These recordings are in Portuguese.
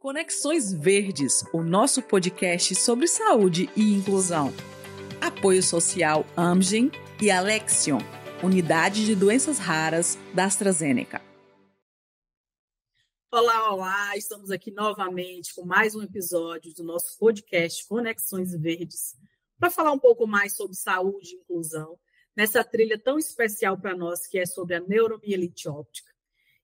Conexões Verdes, o nosso podcast sobre saúde e inclusão. Apoio Social Amgen e Alexion, Unidade de Doenças Raras da AstraZeneca. Olá, estamos aqui novamente com mais um episódio do nosso podcast Conexões Verdes, para falar um pouco mais sobre saúde e inclusão, nessa trilha tão especial para nós que é sobre a neuromielite óptica.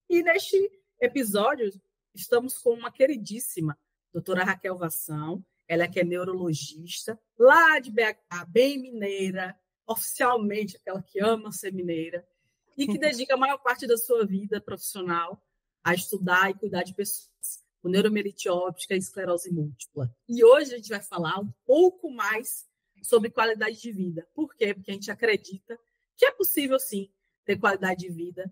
E neste episódio, estamos com uma queridíssima, doutora Raquel Vassão, ela que é neurologista, lá de BH, bem mineira, oficialmente aquela que ama ser mineira, e que dedica a maior parte da sua vida profissional a estudar e cuidar de pessoas com neuromielite óptica e esclerose múltipla. E hoje a gente vai falar um pouco mais sobre qualidade de vida. Por quê? Porque a gente acredita que é possível, sim, ter qualidade de vida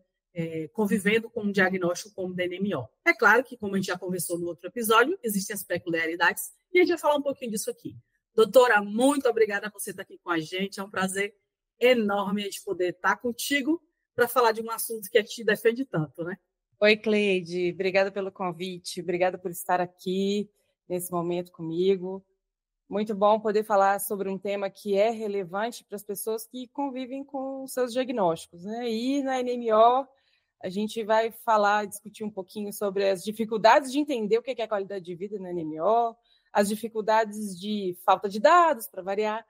convivendo com um diagnóstico como DNMO. É claro que, como a gente já conversou no outro episódio, existem as peculiaridades e a gente vai falar um pouquinho disso aqui. Doutora, muito obrigada por você estar aqui com a gente. É um prazer enorme a gente poder estar contigo para falar de um assunto que a gente defende tanto, né? Oi, Cleide. Obrigada pelo convite. Obrigada por estar aqui nesse momento comigo. Muito bom poder falar sobre um tema que é relevante para as pessoas que convivem com seus diagnósticos, né? E na NMO, a gente vai discutir um pouquinho sobre as dificuldades de entender o que é a qualidade de vida na NMO, as dificuldades de falta de dados, para variar,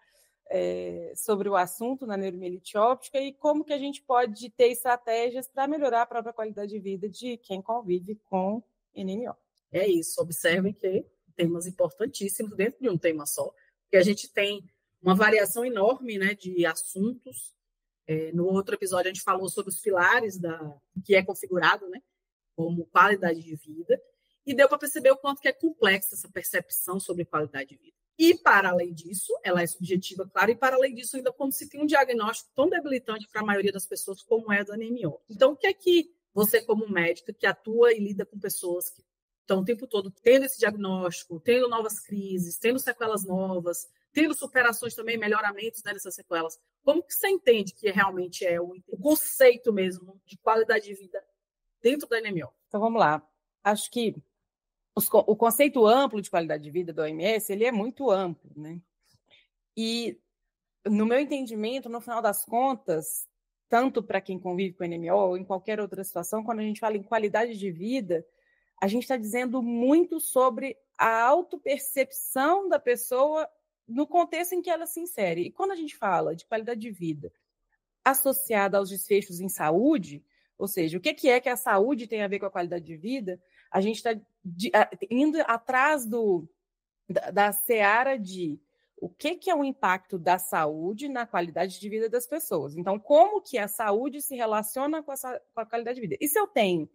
sobre o assunto na neuromielite óptica e como que a gente pode ter estratégias para melhorar a própria qualidade de vida de quem convive com NMO. É isso, observem que temas importantíssimos dentro de um tema só, porque a gente tem uma variação enorme, né, de assuntos. No outro episódio a gente falou sobre os pilares que é configurado, né, como qualidade de vida, e deu para perceber o quanto que é complexa essa percepção sobre qualidade de vida. E, para além disso, ela é subjetiva, claro, e para além disso, ainda como se tem um diagnóstico tão debilitante para a maioria das pessoas como é a da NMO. Então, o que é que você, como médica, que atua e lida com pessoas que estão o tempo todo tendo esse diagnóstico, tendo novas crises, tendo sequelas novas, tendo superações também, melhoramentos dessas sequelas, como que você entende que realmente é o conceito mesmo de qualidade de vida dentro da NMO? Então, vamos lá. Acho que o conceito amplo de qualidade de vida da OMS, ele é muito amplo, né? E, no meu entendimento, no final das contas, tanto para quem convive com NMO ou em qualquer outra situação, quando a gente fala em qualidade de vida, a gente está dizendo muito sobre a autopercepção da pessoa no contexto em que ela se insere. E quando a gente fala de qualidade de vida associada aos desfechos em saúde, ou seja, o que é que a saúde tem a ver com a qualidade de vida, a gente está indo atrás da seara de o que é o impacto da saúde na qualidade de vida das pessoas. Então, como que a saúde se relaciona com a qualidade de vida? E se eu tenho,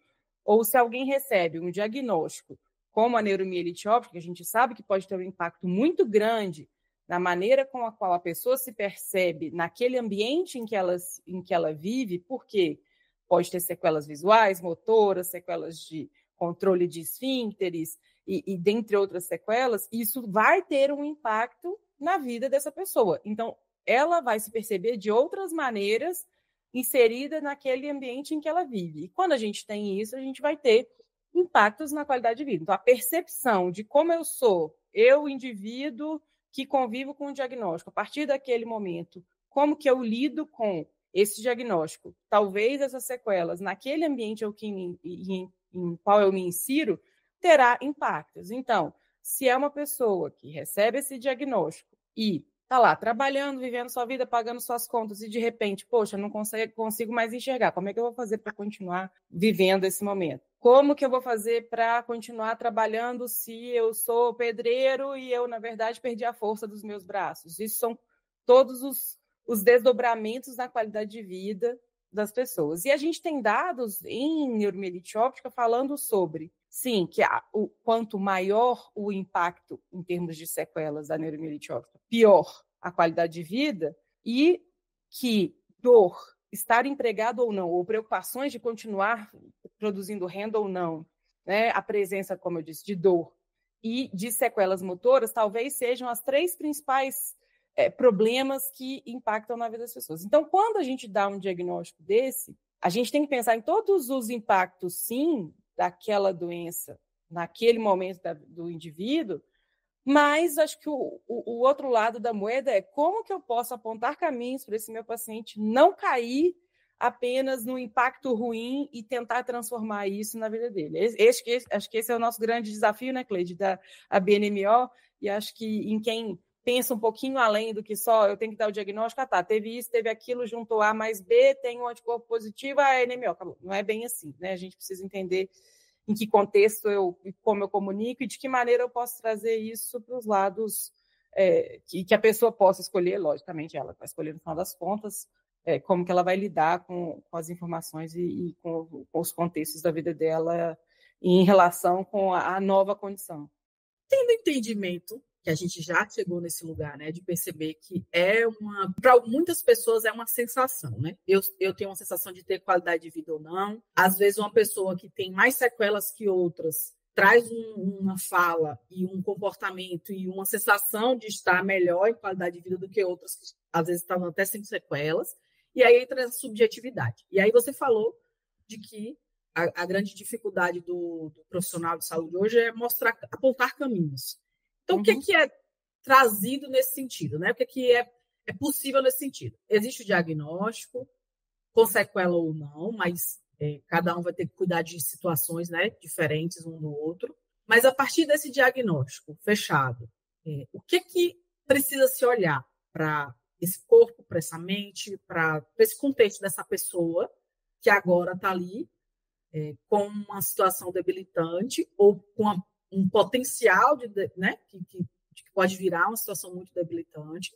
ou se alguém recebe um diagnóstico como a neuromielite óptica, a gente sabe que pode ter um impacto muito grande na maneira com a qual a pessoa se percebe naquele ambiente em que ela vive, porque pode ter sequelas visuais, motoras, sequelas de controle de esfíncteres e dentre outras sequelas, isso vai ter um impacto na vida dessa pessoa. Então, ela vai se perceber de outras maneiras inserida naquele ambiente em que ela vive. E quando a gente tem isso, a gente vai ter impactos na qualidade de vida. Então, a percepção de como eu sou, eu, indivíduo que convivo com o diagnóstico, a partir daquele momento, como que eu lido com esse diagnóstico, talvez essas sequelas, naquele ambiente em qual eu me insiro, terá impactos. Então, se é uma pessoa que recebe esse diagnóstico e está lá trabalhando, vivendo sua vida, pagando suas contas e de repente, poxa, não consigo mais enxergar, como é que eu vou fazer para continuar vivendo esse momento? Como que eu vou fazer para continuar trabalhando se eu sou pedreiro e eu, na verdade, perdi a força dos meus braços? Isso são todos os desdobramentos na qualidade de vida das pessoas. E a gente tem dados em neuromielite óptica falando sobre, sim, que quanto maior o impacto em termos de sequelas da neuromielite óptica, pior a qualidade de vida, e que dor, estar empregado ou não, ou preocupações de continuar produzindo renda ou não, né, a presença, como eu disse, de dor e de sequelas motoras, talvez sejam as três principais problemas que impactam na vida das pessoas. Então, quando a gente dá um diagnóstico desse, a gente tem que pensar em todos os impactos, sim, daquela doença naquele momento do indivíduo, mas acho que o outro lado da moeda é como que eu posso apontar caminhos para esse meu paciente não cair apenas no impacto ruim e tentar transformar isso na vida dele. Acho que esse é o nosso grande desafio, né, Cleide, da BNMO, e acho que em quem pensa um pouquinho além do que só eu tenho que dar o diagnóstico, teve isso, teve aquilo, juntou A mais B, tem um anticorpo positivo, a NMO, acabou. Não é bem assim, né? A gente precisa entender em que contexto como eu comunico e de que maneira eu posso trazer isso para os lados que a pessoa possa escolher, logicamente ela vai escolher no final das contas, como que ela vai lidar com as informações e com os contextos da vida dela em relação com a nova condição. Tendo entendimento que a gente já chegou nesse lugar, né, de perceber que para muitas pessoas é uma sensação, né? Eu tenho uma sensação de ter qualidade de vida ou não. Às vezes uma pessoa que tem mais sequelas que outras traz uma fala e um comportamento e uma sensação de estar melhor em qualidade de vida do que outras que às vezes estavam até sem sequelas. E aí entra a subjetividade. E aí você falou de que a grande dificuldade do profissional de saúde hoje é apontar caminhos. Então, o que é trazido nesse sentido? Né? O que é possível nesse sentido? Existe o diagnóstico, com sequela ou não, mas cada um vai ter que cuidar de situações, né, diferentes um do outro. Mas a partir desse diagnóstico fechado, o que precisa se olhar para esse corpo, para essa mente, para esse contexto dessa pessoa que agora está ali com uma situação debilitante ou com um potencial né, que pode virar uma situação muito debilitante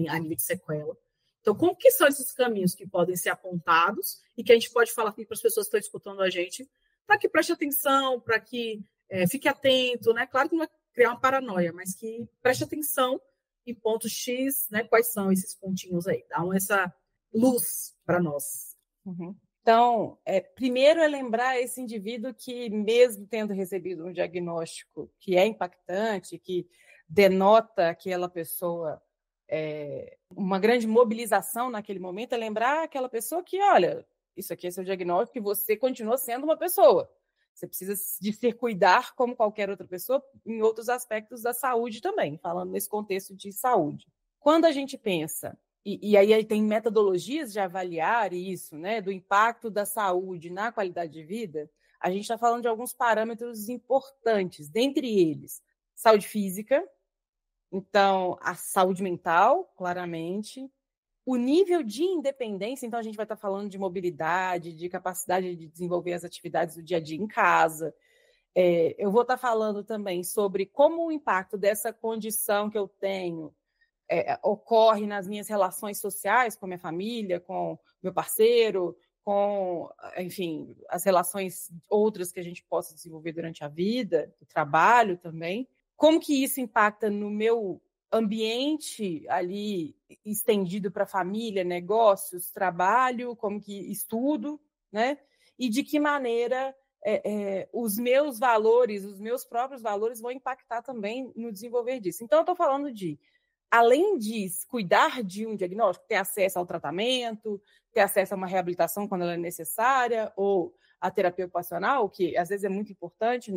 a nível de sequela. Então, como que são esses caminhos que podem ser apontados e que a gente pode falar aqui para as pessoas que estão escutando a gente, para que preste atenção, para que fique atento, né? Claro que não vai criar uma paranoia, mas que preste atenção em pontos X, né? Quais são esses pontinhos aí? Dá essa luz para nós. Uhum. Então, primeiro é lembrar esse indivíduo que, mesmo tendo recebido um diagnóstico que é impactante, que denota aquela pessoa uma grande mobilização naquele momento, é lembrar aquela pessoa que, olha, isso aqui é seu diagnóstico e você continua sendo uma pessoa. Você precisa de se cuidar como qualquer outra pessoa em outros aspectos da saúde também, falando nesse contexto de saúde. Quando a gente pensa, e aí tem metodologias de avaliar isso, né, do impacto da saúde na qualidade de vida, a gente está falando de alguns parâmetros importantes, dentre eles, saúde física, então a saúde mental, claramente, o nível de independência, então a gente vai estar falando de mobilidade, de capacidade de desenvolver as atividades do dia a dia em casa. Eu vou estar falando também sobre como o impacto dessa condição que eu tenho ocorre nas minhas relações sociais com a minha família, com meu parceiro, com, enfim, as relações outras que a gente possa desenvolver durante a vida, o trabalho também. Como que isso impacta no meu ambiente ali estendido para família, negócios, trabalho, como que estudo, né? E de que maneira os meus valores, os meus próprios valores vão impactar também no desenvolver disso. Então, eu estou falando de, além de cuidar de um diagnóstico, ter acesso ao tratamento, ter acesso a uma reabilitação quando ela é necessária, ou a terapia ocupacional, que às vezes é muito importante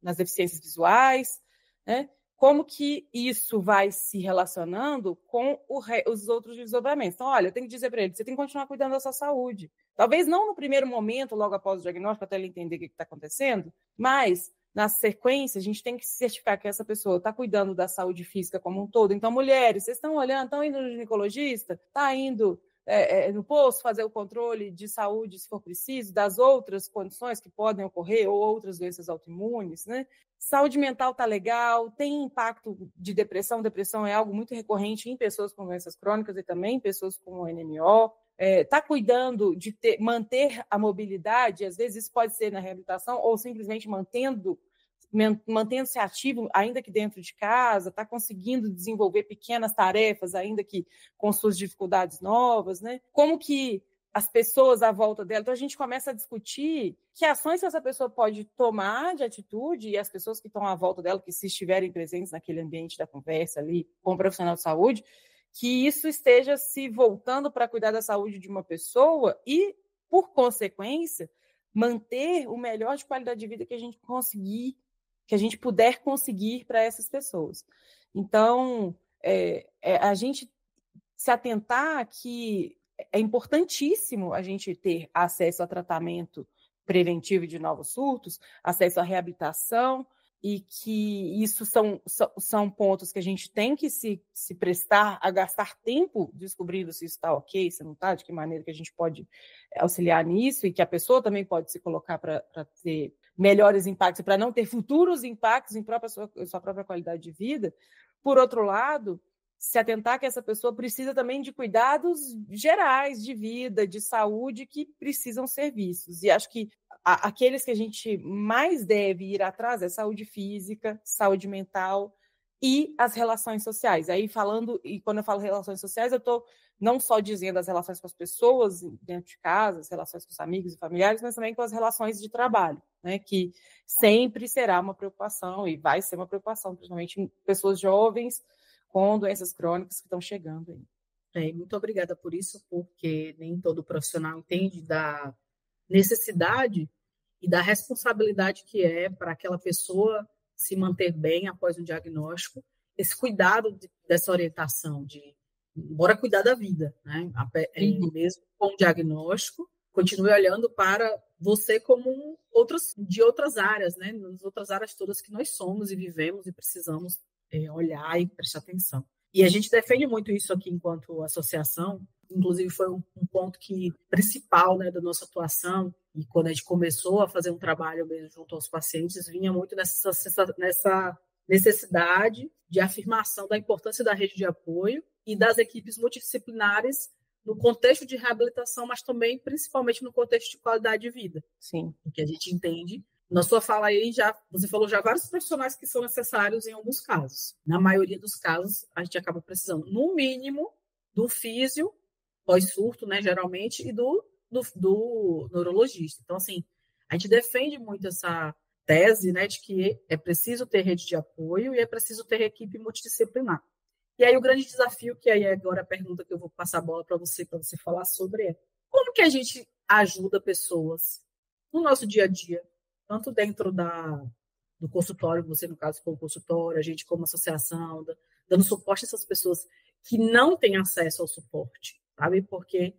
nas deficiências visuais, né? Como que isso vai se relacionando com os outros desdobramentos? Então, olha, eu tenho que dizer para ele, você tem que continuar cuidando da sua saúde. Talvez não no primeiro momento, logo após o diagnóstico, até ele entender o que está acontecendo, mas na sequência, a gente tem que se certificar que essa pessoa está cuidando da saúde física como um todo. Então, mulheres, vocês estão olhando, estão indo no ginecologista? Está indo no posto fazer o controle de saúde, se for preciso, das outras condições que podem ocorrer, ou outras doenças autoimunes, né? Saúde mental está legal, tem impacto de depressão. Depressão é algo muito recorrente em pessoas com doenças crônicas e também em pessoas com NMO. Está cuidando de manter a mobilidade, às vezes isso pode ser na reabilitação, ou simplesmente mantendo-se ativo, ainda que dentro de casa, está conseguindo desenvolver pequenas tarefas, ainda que com suas dificuldades novas, né? Como que as pessoas à volta dela... Então, a gente começa a discutir que ações que essa pessoa pode tomar de atitude, e as pessoas que estão à volta dela, que se estiverem presentes naquele ambiente da conversa ali com o profissional de saúde, que isso esteja se voltando para cuidar da saúde de uma pessoa e, por consequência, manter o melhor de qualidade de vida que a gente conseguir, que a gente puder conseguir para essas pessoas. Então, a gente se atentar que é importantíssimo a gente ter acesso a tratamento preventivo de novos surtos, acesso à reabilitação, e que isso são pontos que a gente tem que se prestar a gastar tempo descobrindo se isso está ok, se não está, de que maneira que a gente pode auxiliar nisso, e que a pessoa também pode se colocar para ter melhores impactos, para não ter futuros impactos em sua própria qualidade de vida. Por outro lado, se atentar que essa pessoa precisa também de cuidados gerais de vida, de saúde, que precisam ser vistos. E acho que aqueles que a gente mais deve ir atrás é saúde física, saúde mental e as relações sociais. Aí quando eu falo relações sociais, eu estou não só dizendo as relações com as pessoas dentro de casa, as relações com os amigos e familiares, mas também com as relações de trabalho, né? Que sempre será uma preocupação e vai ser uma preocupação, principalmente em pessoas jovens com doenças crônicas que estão chegando aí. Muito obrigada por isso, porque nem todo profissional entende da necessidade e da responsabilidade que é para aquela pessoa se manter bem após um diagnóstico, esse cuidado dessa orientação, bora cuidar da vida, né? Mesmo com o diagnóstico, continue olhando para você como de outras áreas, né? Nas outras áreas todas que nós somos e vivemos e precisamos olhar e prestar atenção. E a gente defende muito isso aqui enquanto associação, inclusive foi um ponto principal, né, da nossa atuação, e quando a gente começou a fazer um trabalho mesmo junto aos pacientes, vinha muito nessa necessidade de afirmação da importância da rede de apoio e das equipes multidisciplinares no contexto de reabilitação, mas também, principalmente, no contexto de qualidade de vida. Sim. O que a gente entende. Na sua fala aí, você falou já vários profissionais que são necessários em alguns casos. Na maioria dos casos, a gente acaba precisando, no mínimo, do físio, pós-surto, né, geralmente, e do neurologista. Então, assim, a gente defende muito essa tese, né, de que é preciso ter rede de apoio e é preciso ter equipe multidisciplinar. E aí o grande desafio, que aí agora a pergunta que eu vou passar a bola para você falar sobre é como que a gente ajuda pessoas no nosso dia a dia, tanto dentro do consultório, você no caso como consultório, a gente como associação, dando suporte a essas pessoas que não têm acesso ao suporte, sabe? Porque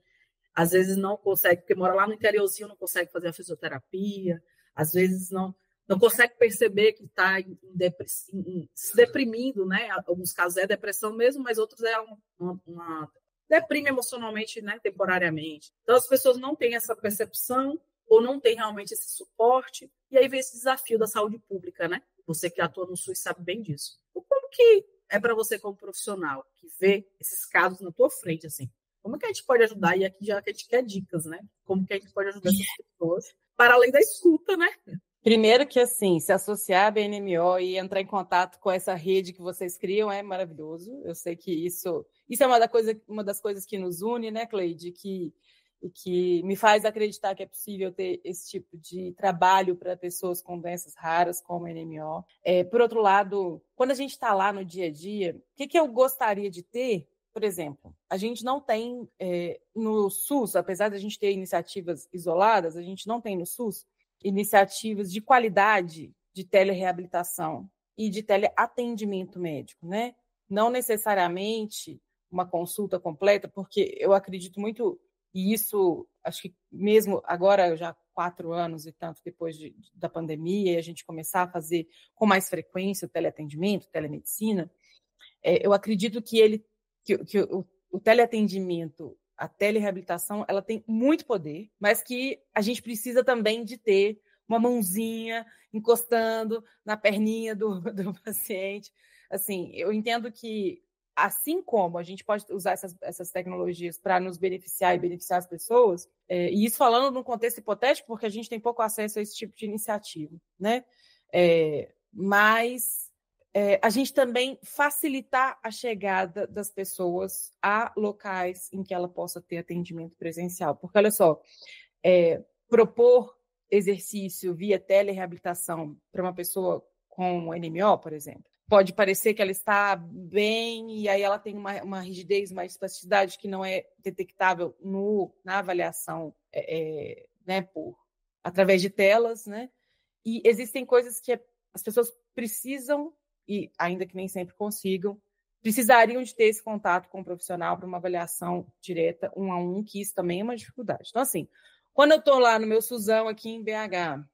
às vezes não consegue, porque mora lá no interiorzinho, não consegue fazer a fisioterapia, às vezes não consegue perceber que está se deprimindo, né? Em alguns casos é depressão mesmo, mas outros é uma deprime emocionalmente, né? Temporariamente. Então as pessoas não têm essa percepção ou não têm realmente esse suporte, e aí vem esse desafio da saúde pública, né? Você que atua no SUS sabe bem disso. Como que é para você como profissional que vê esses casos na tua frente, assim? Como que a gente pode ajudar? E aqui já que a gente quer dicas, né? Como que a gente pode ajudar essas pessoas, para além da escuta, né? Primeiro que, assim, se associar à BNMO e entrar em contato com essa rede que vocês criam é maravilhoso. Eu sei que isso é uma das coisas que nos une, né, Cleide? Que me faz acreditar que é possível ter esse tipo de trabalho para pessoas com doenças raras, como a NMO. Por outro lado, quando a gente está lá no dia a dia, o que eu gostaria de ter? Por exemplo, a gente não tem no SUS, apesar de a gente ter iniciativas isoladas, a gente não tem no SUS iniciativas de qualidade de telereabilitação e de teleatendimento médico, né? Não necessariamente uma consulta completa, porque eu acredito muito, e isso, acho que mesmo agora, já 4 anos e tanto depois da pandemia, e a gente começar a fazer com mais frequência o teleatendimento, telemedicina, eu acredito que o teleatendimento, a telereabilitação, ela tem muito poder, mas que a gente precisa também de ter uma mãozinha encostando na perninha do paciente. Assim, eu entendo que, assim como a gente pode usar essas tecnologias para nos beneficiar e beneficiar as pessoas, e isso falando num contexto hipotético, porque a gente tem pouco acesso a esse tipo de iniciativa, né? Mas a gente também facilitar a chegada das pessoas a locais em que ela possa ter atendimento presencial. Porque, olha só, propor exercício via telereabilitação para uma pessoa com NMO, por exemplo, pode parecer que ela está bem e aí ela tem uma rigidez, uma espasticidade que não é detectável na avaliação, né, por através de telas, né? E existem coisas que as pessoas precisam, e ainda que nem sempre consigam, precisariam de ter esse contato com o profissional para uma avaliação direta, 1 a 1, que isso também é uma dificuldade. Então, assim, quando eu estou lá no meu Suzão, aqui em BH,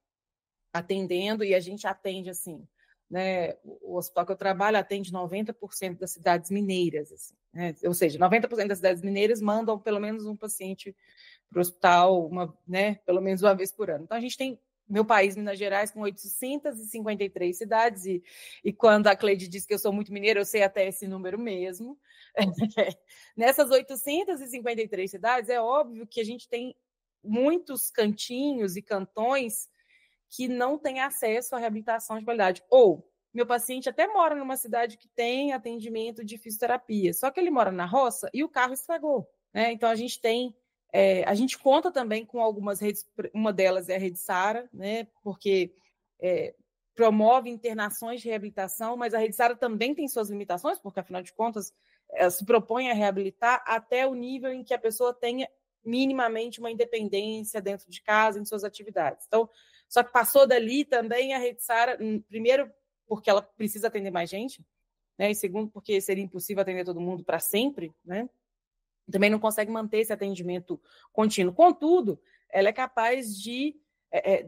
atendendo, e a gente atende, assim, né, o hospital que eu trabalho atende 90% das cidades mineiras, assim, né? Ou seja, 90% das cidades mineiras mandam pelo menos um paciente para o hospital, né, pelo menos uma vez por ano. Então, a gente tem meu país, Minas Gerais, com 853 cidades, e quando a Cleide diz que eu sou muito mineira, eu sei até esse número mesmo. Nessas 853 cidades, é óbvio que a gente tem muitos cantinhos e cantões que não têm acesso à reabilitação de qualidade. Ou meu paciente até mora numa cidade que tem atendimento de fisioterapia, só que ele mora na roça e o carro estragou, né? Então, a gente conta também com algumas redes, uma delas é a Rede Sara, né? Porque promove internações de reabilitação, mas a Rede Sara também tem suas limitações, porque, afinal de contas, ela se propõe a reabilitar até o nível em que a pessoa tenha minimamente uma independência dentro de casa, em suas atividades. Então, só que passou dali também a Rede Sara, primeiro, porque ela precisa atender mais gente, né? E segundo, porque seria impossível atender todo mundo para sempre, né? Também não consegue manter esse atendimento contínuo. Contudo, ela é capaz de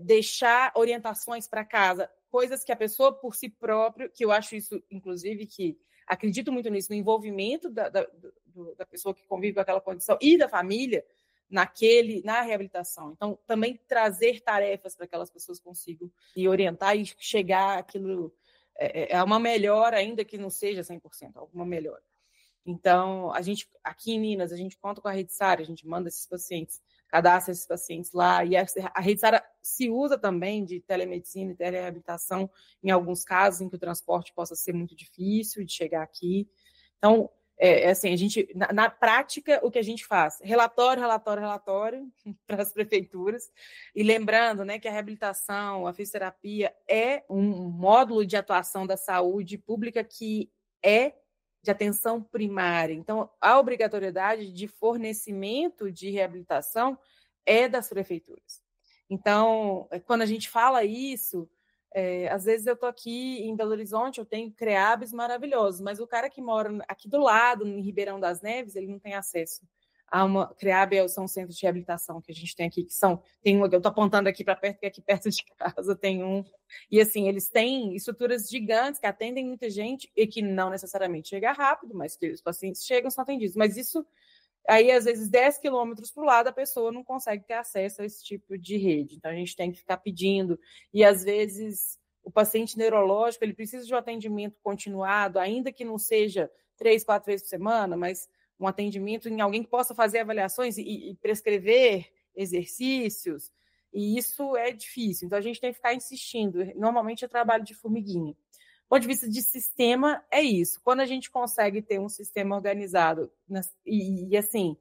deixar orientações para casa, coisas que a pessoa por si própria, que eu acho isso, inclusive, que acredito muito nisso, no envolvimento da pessoa que convive com aquela condição e da família na reabilitação. Então, também trazer tarefas para que aquelas pessoas consigam se orientar e chegar àquilo, a uma melhora, ainda que não seja 100%, alguma melhora. Então, aqui em Minas, a gente conta com a Rede Sara, a gente manda esses pacientes, cadastra esses pacientes lá, e a Rede Sara se usa também de telemedicina e telereabilitação em alguns casos em que o transporte possa ser muito difícil de chegar aqui. Então, assim, a gente, na prática, o que a gente faz? Relatório para as prefeituras, e lembrando, né, que a reabilitação, a fisioterapia é um módulo de atuação da saúde pública que é de atenção primária. Então, a obrigatoriedade de fornecimento de reabilitação é das prefeituras. Então, quando a gente fala isso, às vezes eu estou aqui em Belo Horizonte, eu tenho CREABs maravilhosos, mas o cara que mora aqui do lado, em Ribeirão das Neves, ele não tem acesso a uma CREAB, são centros de reabilitação que a gente tem aqui, eu estou apontando aqui para perto, que aqui perto de casa tem um, e assim, eles têm estruturas gigantes que atendem muita gente e que não necessariamente chega rápido, mas que os pacientes chegam, são atendidos, mas isso, aí às vezes 10 quilômetros para o lado, a pessoa não consegue ter acesso a esse tipo de rede, então a gente tem que ficar pedindo, e às vezes o paciente neurológico, ele precisa de um atendimento continuado, ainda que não seja 3, 4 vezes por semana, mas um atendimento em alguém que possa fazer avaliações e prescrever exercícios, e isso é difícil. Então, a gente tem que ficar insistindo. Normalmente, é trabalho de formiguinha. Do ponto de vista de sistema, é isso. Quando a gente consegue ter um sistema organizado, e assim,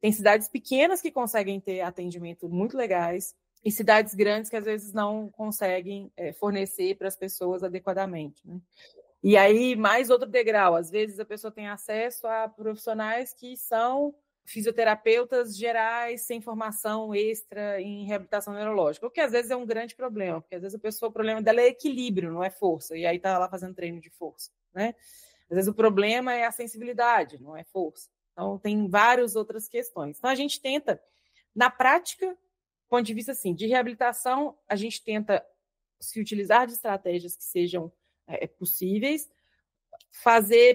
tem cidades pequenas que conseguem ter atendimento muito legais, e cidades grandes que, às vezes, não conseguem fornecer para as pessoas adequadamente, né? E aí, mais outro degrau, às vezes a pessoa tem acesso a profissionais que são fisioterapeutas gerais, sem formação extra em reabilitação neurológica, o que às vezes é um grande problema, porque às vezes o problema dela é equilíbrio, não é força, e aí está lá fazendo treino de força, né? Às vezes o problema é a sensibilidade, não é força. Então, tem várias outras questões. Então, a gente tenta, na prática, do ponto de vista assim, de reabilitação, a gente tenta se utilizar de estratégias que sejam possíveis,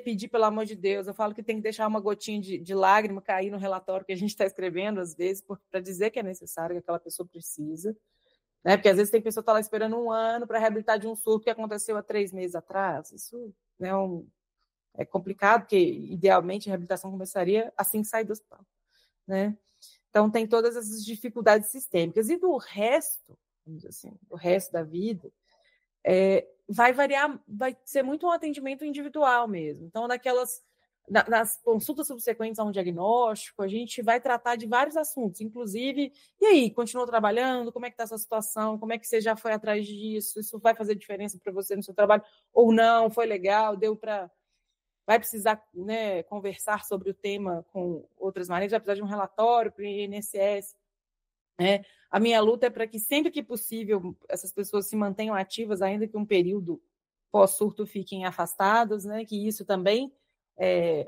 pedir pelo amor de Deus, eu falo que tem que deixar uma gotinha de lágrima cair no relatório que a gente está escrevendo, às vezes, para dizer que é necessário, que aquela pessoa precisa, né? Porque às vezes tem pessoa que está lá esperando 1 ano para reabilitar de um surto que aconteceu há 3 meses atrás, isso, né, é complicado, porque idealmente a reabilitação começaria assim que sair do hospital, né? Então tem todas essas dificuldades sistêmicas, e do resto, vamos dizer assim, do resto da vida, vai variar, vai ser muito um atendimento individual mesmo. Então, nas consultas subsequentes a um diagnóstico, a gente vai tratar de vários assuntos, inclusive, e aí, continuou trabalhando? Como é que está a sua situação? Como é que você já foi atrás disso? Isso vai fazer diferença para você no seu trabalho? Ou não? Foi legal? Vai precisar, né, conversar sobre o tema com outras maneiras? Vai precisar de um relatório para o INSS? A minha luta é para que, sempre que possível, essas pessoas se mantenham ativas, ainda que um período pós-surto fiquem afastados, né? Que isso também,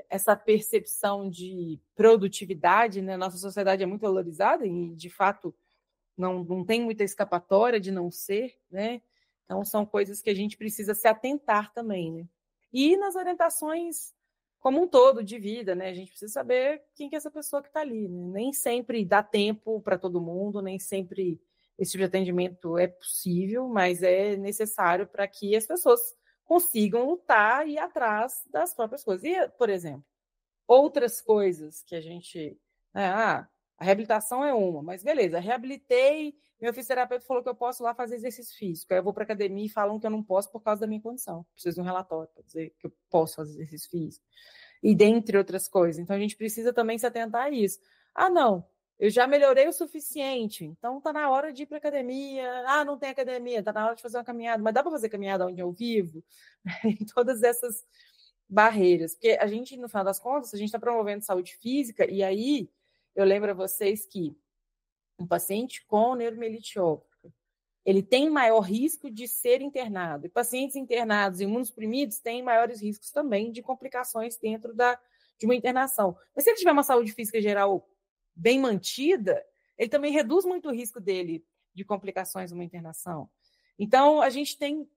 essa percepção de produtividade, né? Nossa sociedade é muito valorizada e, de fato, não tem muita escapatória de não ser, né? Então, são coisas que a gente precisa se atentar também, né? E nas orientações como um todo de vida, né? A gente precisa saber quem que é essa pessoa que está ali, né? Nem sempre dá tempo para todo mundo, nem sempre esse tipo de atendimento é possível, mas é necessário para que as pessoas consigam lutar e ir atrás das próprias coisas. E, por exemplo, outras coisas que a gente... a reabilitação é uma, mas beleza, reabilitei, meu fisioterapeuta falou que eu posso lá fazer exercício físico, aí eu vou para a academia e falam que eu não posso por causa da minha condição, preciso de um relatório para dizer que eu posso fazer exercício físico, e dentre outras coisas. Então, a gente precisa também se atentar a isso. Não, eu já melhorei o suficiente, então está na hora de ir para a academia, não tem academia, está na hora de fazer uma caminhada, mas dá para fazer caminhada onde eu vivo? Em todas essas barreiras, porque a gente, no final das contas, a gente está promovendo saúde física, e aí eu lembro a vocês que um paciente com neuromielite óptica, ele tem maior risco de ser internado, e pacientes internados e imunossuprimidos têm maiores riscos também de complicações dentro de uma internação. Mas se ele tiver uma saúde física geral bem mantida, ele também reduz muito o risco dele de complicações numa internação. Então, a gente tem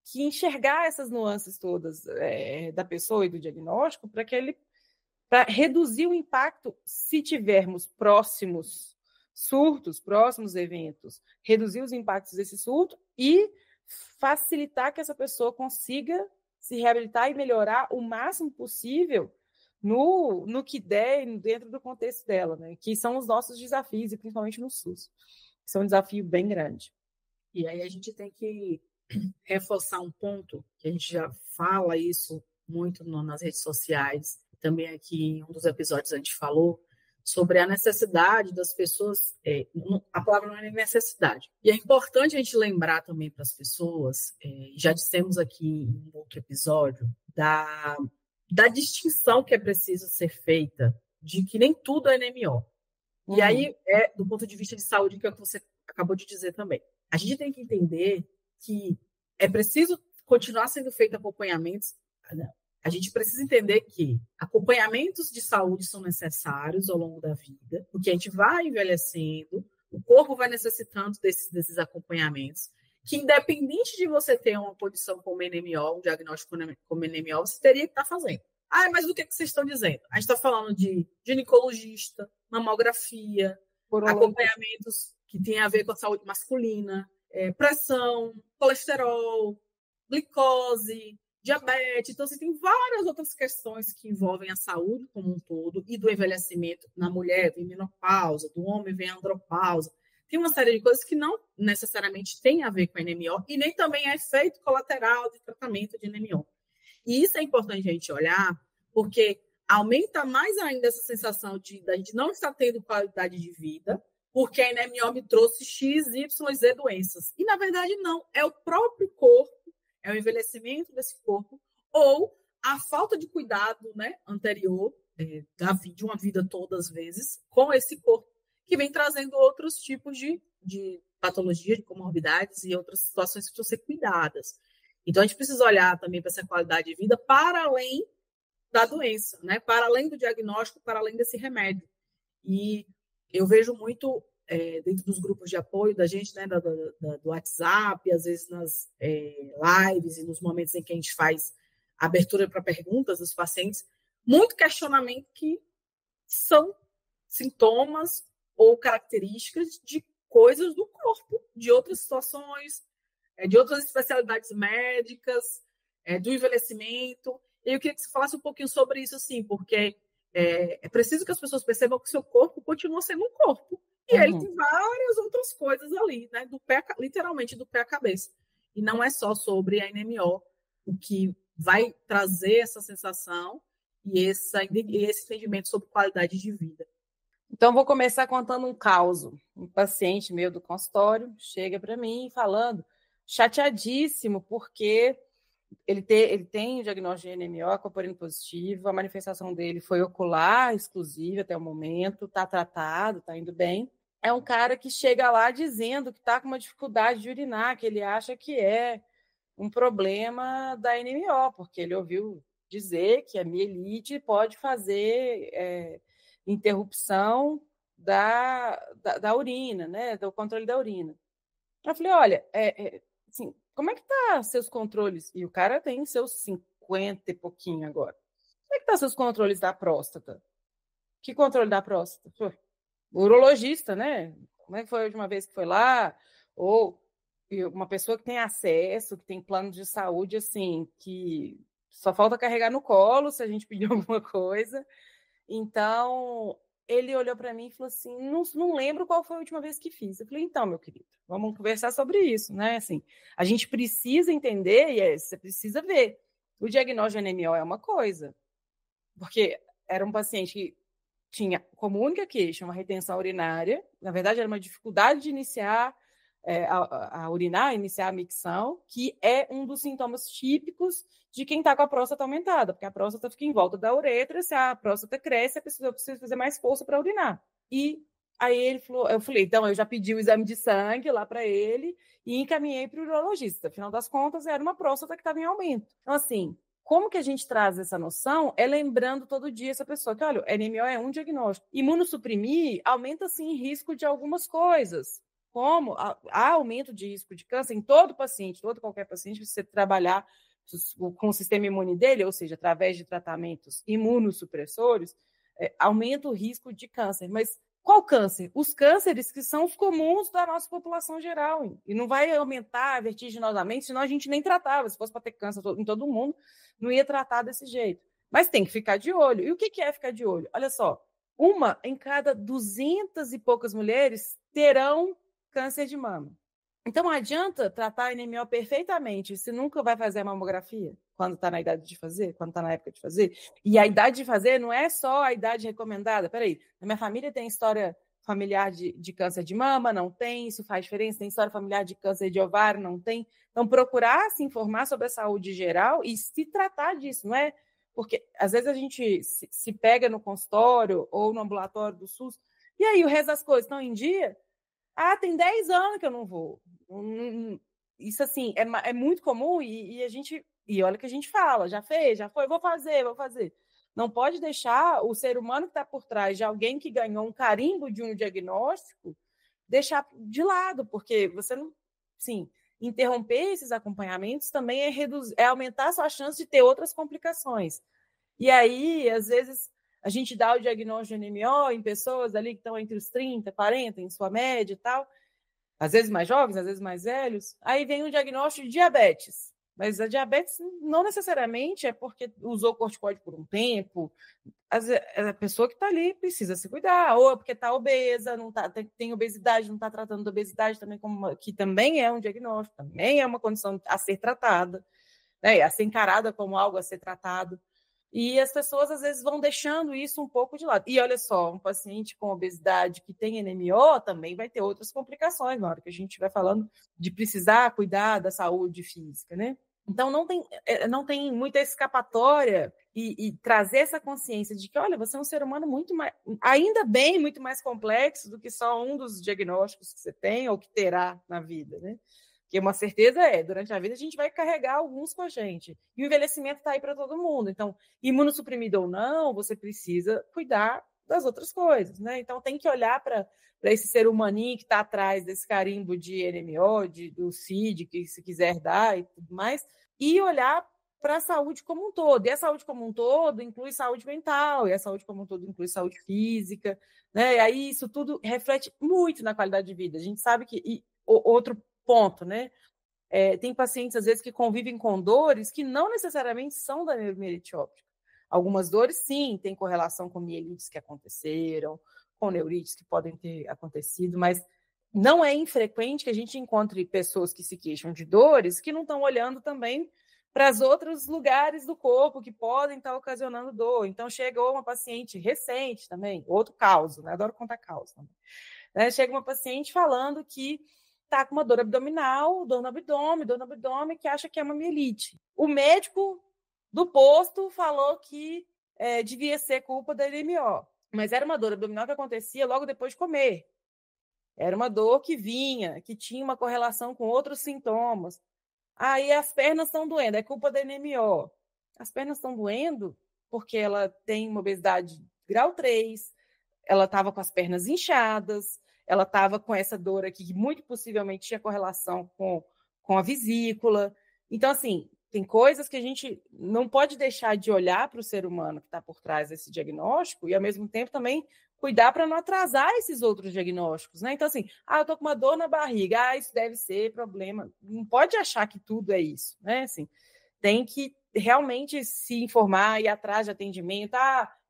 que enxergar essas nuances todas da pessoa e do diagnóstico para reduzir o impacto se tivermos próximos surtos, próximos eventos, reduzir os impactos desse surto e facilitar que essa pessoa consiga se reabilitar e melhorar o máximo possível no que der dentro do contexto dela, né? Que são os nossos desafios, e principalmente no SUS. São um desafio bem grande. E aí a gente tem que reforçar um ponto, que a gente já fala isso muito nas redes sociais, também aqui em um dos episódios a gente falou, sobre a necessidade das pessoas, a palavra não é nem necessidade. E é importante a gente lembrar também para as pessoas, já dissemos aqui em um outro episódio, da distinção que é preciso ser feita de que nem tudo é NMO. E aí, do ponto de vista de saúde, que é o que você acabou de dizer também. A gente tem que entender que é preciso continuar sendo feito acompanhamentos. A gente precisa entender que acompanhamentos de saúde são necessários ao longo da vida, porque a gente vai envelhecendo, o corpo vai necessitando desses acompanhamentos, que independente de você ter uma condição como NMO, um diagnóstico como NMO, você teria que estar fazendo. Mas o que vocês estão dizendo? A gente está falando de ginecologista, mamografia, acompanhamentos que têm a ver com a saúde masculina, pressão, colesterol, glicose, diabetes. Então, você tem várias outras questões que envolvem a saúde como um todo e do envelhecimento. Na mulher vem menopausa, do homem vem andropausa. Tem uma série de coisas que não necessariamente tem a ver com a NMO e nem também é efeito colateral de tratamento de NMO. E isso é importante a gente olhar, porque aumenta mais ainda essa sensação de a gente não estar tendo qualidade de vida, porque a NMO me trouxe X, Y, Z doenças. E, na verdade, não. É o próprio corpo, é o envelhecimento desse corpo, ou a falta de cuidado, né, anterior, de uma vida toda, às vezes, com esse corpo, que vem trazendo outros tipos de patologias, de comorbidades e outras situações que precisam ser cuidadas. Então, a gente precisa olhar também para essa qualidade de vida para além da doença, né? Para além do diagnóstico, para além desse remédio. E eu vejo muito dentro dos grupos de apoio da gente, né, do WhatsApp, às vezes nas lives e nos momentos em que a gente faz a abertura para perguntas dos pacientes, muito questionamento que são sintomas ou características de coisas do corpo, de outras situações, de outras especialidades médicas, do envelhecimento. E eu queria que você falasse um pouquinho sobre isso, assim, porque é preciso que as pessoas percebam que o seu corpo continua sendo um corpo. E ele tem várias outras coisas ali, né? Literalmente do pé à cabeça. E não é só sobre a NMO, o que vai trazer essa sensação e esse entendimento sobre qualidade de vida. Então, vou começar contando um caos. Um paciente meu do consultório chega para mim falando, chateadíssimo, porque ele tem o diagnóstico de NMO, acoporino positivo, a manifestação dele foi ocular, exclusiva até o momento, está tratado, está indo bem. é um cara que chega lá dizendo que está com uma dificuldade de urinar, que ele acha que é um problema da NMO, porque ele ouviu dizer que a mielite pode fazer interrupção da urina, né, do controle da urina. Eu falei, olha, assim, como é que tá seus controles? E o cara tem seus 50 e pouquinho agora. Como é que tá seus controles da próstata? Que controle da próstata? O urologista, né? Como é que foi a última vez que foi lá? Ou uma pessoa que tem acesso, que tem plano de saúde, assim, que só falta carregar no colo se a gente pedir alguma coisa. Então, ele olhou para mim e falou assim, não lembro qual foi a última vez que fiz. Eu falei, então, meu querido, vamos conversar sobre isso, né? Assim, a gente precisa entender e você precisa ver. O diagnóstico de NMO é uma coisa, porque era um paciente que tinha como única queixa uma retenção urinária, na verdade era uma dificuldade de iniciar a urinar, iniciar a micção, que é um dos sintomas típicos de quem está com a próstata aumentada, porque a próstata fica em volta da uretra, se a próstata cresce, a pessoa precisa fazer mais força para urinar. E aí ele falou, eu falei, então eu já pedi o exame de sangue lá para ele e encaminhei para o urologista. Afinal das contas, era uma próstata que estava em aumento. Então, assim, como que a gente traz essa noção? É lembrando todo dia essa pessoa que, olha, NMO é um diagnóstico. Imunossuprimir aumenta, sim, risco de algumas coisas, como há aumento de risco de câncer em todo paciente, qualquer paciente, você trabalhar com o sistema imune dele, ou seja, através de tratamentos imunossupressores, aumenta o risco de câncer. Mas qual câncer? Os cânceres que são os comuns da nossa população geral. E não vai aumentar vertiginosamente, senão a gente nem tratava. Se fosse para ter câncer em todo mundo, não ia tratar desse jeito. Mas tem que ficar de olho. E o que é ficar de olho? Olha só, uma em cada 200 e poucas mulheres terão câncer de mama. Então, não adianta tratar a NMO perfeitamente se nunca vai fazer a mamografia quando está na idade de fazer, quando está na época de fazer. E a idade de fazer não é só a idade recomendada. Peraí, na minha família tem história familiar de câncer de mama? Não tem, isso faz diferença. Tem história familiar de câncer de ovário? Não tem. Então, procurar se informar sobre a saúde geral e se tratar disso, não é? Porque, às vezes, a gente se pega no consultório ou no ambulatório do SUS, e aí o resto das coisas estão em dia? Ah, tem 10 anos que eu não vou. Isso, assim, é muito comum e a gente... E olha que a gente fala, já fez, já foi, vou fazer. Não pode deixar o ser humano que está por trás de alguém que ganhou um carimbo de um diagnóstico deixar de lado, porque você não... Sim, interromper esses acompanhamentos também é aumentar a sua chance de ter outras complicações. E aí, às vezes, a gente dá o diagnóstico de NMO em pessoas ali que estão entre os 30, 40, em sua média e tal, às vezes mais jovens, às vezes mais velhos. Aí vem o diagnóstico de diabetes. Mas a diabetes não necessariamente é porque usou corticoide por um tempo. A pessoa que está ali precisa se cuidar, ou é porque está obesa, não tá, tem obesidade, não está tratando da obesidade também, que também é um diagnóstico, também é uma condição a ser tratada, né, a ser encarada como algo a ser tratado. E as pessoas, às vezes, vão deixando isso um pouco de lado. E olha só, um paciente com obesidade que tem NMO também vai ter outras complicações na hora que a gente vai falando de precisar cuidar da saúde física, né? Então, não tem muita escapatória e trazer essa consciência de que, olha, você é um ser humano muito mais, ainda bem, muito mais complexo do que só um dos diagnósticos que você tem ou que terá na vida, né? Porque uma certeza durante a vida a gente vai carregar alguns com a gente. E o envelhecimento está aí para todo mundo. Então, imunossuprimido ou não, você precisa cuidar das outras coisas, né? Então, tem que olhar para esse ser humaninho que está atrás desse carimbo de NMO, do CID, que se quiser dar e tudo mais, e olhar para a saúde como um todo. E a saúde como um todo inclui saúde mental, e a saúde como um todo inclui saúde física, né? E aí isso tudo reflete muito na qualidade de vida. A gente sabe que... outro ponto, né? Tem pacientes, às vezes, que convivem com dores que não necessariamente são da neuromielite óptica. Algumas dores, sim, têm correlação com mielites que aconteceram, com neurites que podem ter acontecido, mas não é infrequente que a gente encontre pessoas que se queixam de dores que não estão olhando também para os outros lugares do corpo que podem estar ocasionando dor. Então, chegou uma paciente recente também, outro caso, né? Adoro contar caso também. Chega uma paciente falando que está com uma dor abdominal, dor no abdômen, que acha que é uma mielite. O médico do posto falou que devia ser culpa da NMO, mas era uma dor abdominal que acontecia logo depois de comer. Era uma dor que vinha, que tinha uma correlação com outros sintomas. Aí as pernas estão doendo, é culpa da NMO. As pernas estão doendo porque ela tem uma obesidade grau 3, ela estava com as pernas inchadas, ela estava com essa dor aqui, que muito possivelmente tinha correlação com a vesícula. Então, assim, tem coisas que a gente não pode deixar de olhar para o ser humano que está por trás desse diagnóstico e, ao mesmo tempo, também cuidar para não atrasar esses outros diagnósticos, né? Então, assim, eu estou com uma dor na barriga, isso deve ser problema. Não pode achar que tudo é isso, né? Assim, tem que realmente se informar e ir atrás de atendimento.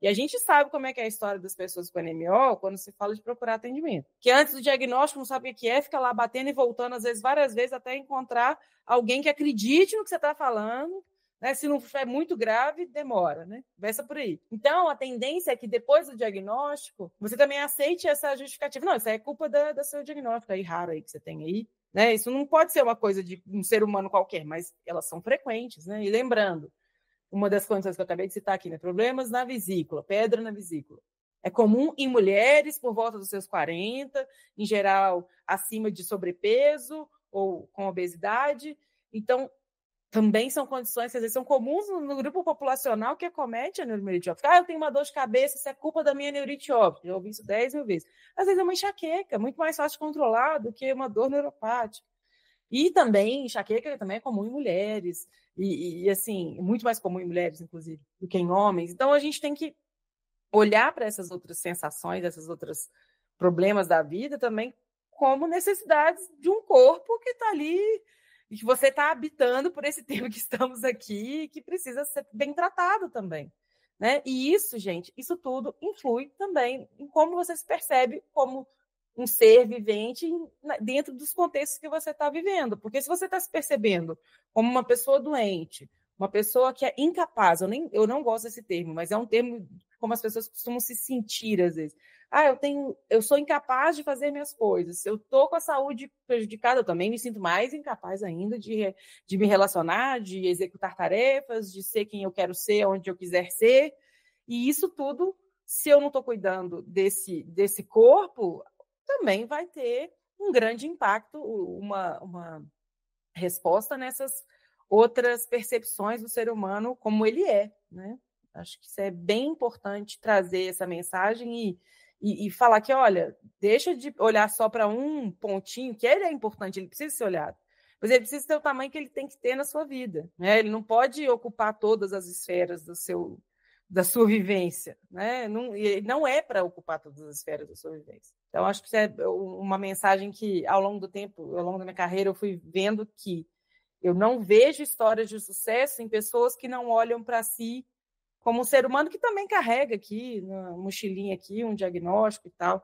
E a gente sabe como é que é a história das pessoas com NMO quando se fala de procurar atendimento. Que antes do diagnóstico não sabe o que é, fica lá batendo e voltando, às vezes, várias vezes, até encontrar alguém que acredite no que você está falando, né? Se não for muito grave, demora, né? Começa por aí. Então, a tendência é que depois do diagnóstico, você também aceite essa justificativa. Não, isso é culpa do seu diagnóstico aí, raro aí que você tem aí. Né? Isso não pode ser uma coisa de um ser humano qualquer, mas elas são frequentes. Né? E lembrando, uma das condições que eu acabei de citar aqui, né? Problemas na vesícula, pedra na vesícula. É comum em mulheres por volta dos seus 40, em geral acima de sobrepeso ou com obesidade. Então, também são condições que às vezes são comuns no grupo populacional que acomete a neurite óptica. Eu tenho uma dor de cabeça, isso é culpa da minha neurite óptica. Já ouvi isso 10 mil vezes. Às vezes é uma enxaqueca, muito mais fácil de controlar do que uma dor neuropática. E também, enxaqueca também é comum em mulheres, e assim, muito mais comum em mulheres, inclusive, do que em homens. Então, a gente tem que olhar para essas outras sensações, esses outros problemas da vida também como necessidades de um corpo que está ali e que você está habitando por esse tempo que estamos aqui, que precisa ser bem tratado também. Né? E isso, gente, isso tudo influi também em como você se percebe como um ser vivente dentro dos contextos que você está vivendo. Porque se você está se percebendo como uma pessoa doente, uma pessoa que é incapaz, eu não gosto desse termo, mas é um termo como as pessoas costumam se sentir às vezes. Eu sou incapaz de fazer minhas coisas. Se eu estou com a saúde prejudicada, eu também me sinto mais incapaz ainda de me relacionar, de executar tarefas, de ser quem eu quero ser, onde eu quiser ser. E isso tudo, se eu não estou cuidando desse corpo, também vai ter um grande impacto, uma resposta nessas outras percepções do ser humano como ele é, né? Acho que isso é bem importante trazer essa mensagem e falar que, olha, deixa de olhar só para um pontinho, que ele é importante, ele precisa ser olhado, mas ele precisa ter o tamanho que ele tem que ter na sua vida, né? Ele não pode ocupar todas as esferas da sua vivência, né? Não é para ocupar todas as esferas da sua vivência. Então, acho que isso é uma mensagem que, ao longo do tempo, ao longo da minha carreira, eu fui vendo que eu não vejo histórias de sucesso em pessoas que não olham para si como um ser humano que também carrega aqui, na mochilinha aqui, um diagnóstico e tal.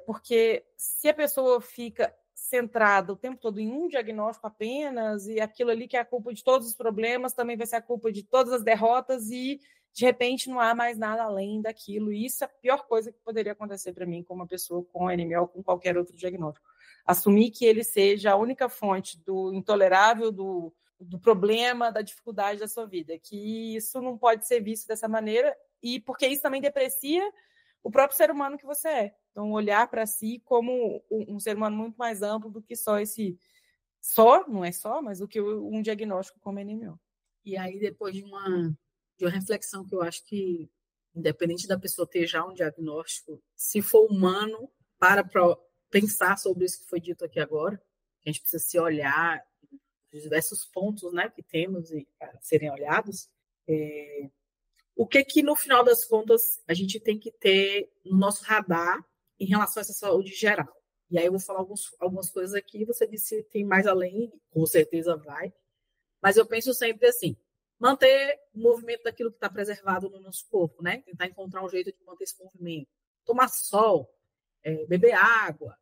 Porque se a pessoa fica centrada o tempo todo em um diagnóstico apenas, e aquilo ali que é a culpa de todos os problemas também vai ser a culpa de todas as derrotas, e de repente não há mais nada além daquilo. E isso é a pior coisa que poderia acontecer para mim, como uma pessoa com anemia ou com qualquer outro diagnóstico. Assumir que ele seja a única fonte do intolerável, do problema, da dificuldade da sua vida, que isso não pode ser visto dessa maneira, e porque isso também deprecia o próprio ser humano que você é. Então, olhar para si como um ser humano muito mais amplo do que não é só, mas do que um diagnóstico como NMO. E aí, depois de uma reflexão que eu acho que, independente da pessoa ter já um diagnóstico, se for humano, para pensar sobre isso que foi dito aqui agora, a gente precisa se olhar, os diversos pontos, né, que temos para serem olhados, o que no final das contas a gente tem que ter no nosso radar em relação a essa saúde geral. E aí eu vou falar algumas coisas aqui, você disse que tem mais além, com certeza vai, mas eu penso sempre assim, manter o movimento daquilo que está preservado no nosso corpo, né? Tentar encontrar um jeito de manter esse movimento. Tomar sol, beber água.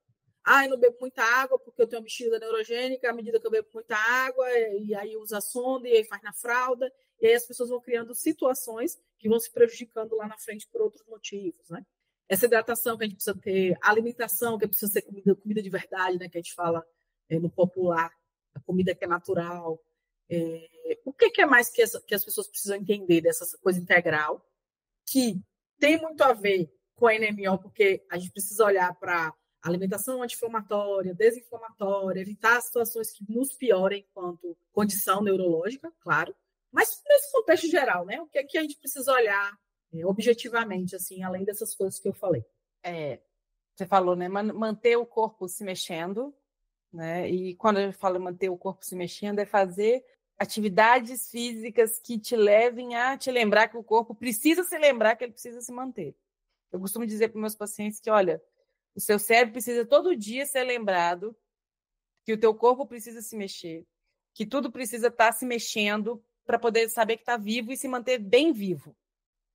Eu não bebo muita água porque eu tenho uma bexiga neurogênica, à medida que eu bebo muita água, e aí usa sonda, e aí faz na fralda, e aí as pessoas vão criando situações que vão se prejudicando lá na frente por outros motivos, né? Essa hidratação que a gente precisa ter, a alimentação que precisa ser comida de verdade, né? Que a gente fala no popular, a comida que é natural. O que é mais que as pessoas precisam entender dessa coisa integral, que tem muito a ver com a NMO, porque a gente precisa olhar para Alimentação anti-inflamatória, desinflamatória, evitar situações que nos piorem enquanto condição neurológica, claro. Mas nesse contexto geral, né? O que é que a gente precisa olhar objetivamente, assim, além dessas coisas que eu falei? Você falou, né? Manter o corpo se mexendo, né? E quando eu falo manter o corpo se mexendo, é fazer atividades físicas que te levem a te lembrar que o corpo precisa se lembrar que ele precisa se manter. Eu costumo dizer para meus pacientes que, olha, o seu cérebro precisa todo dia ser lembrado que o teu corpo precisa se mexer, que tudo precisa estar se mexendo para poder saber que está vivo e se manter bem vivo.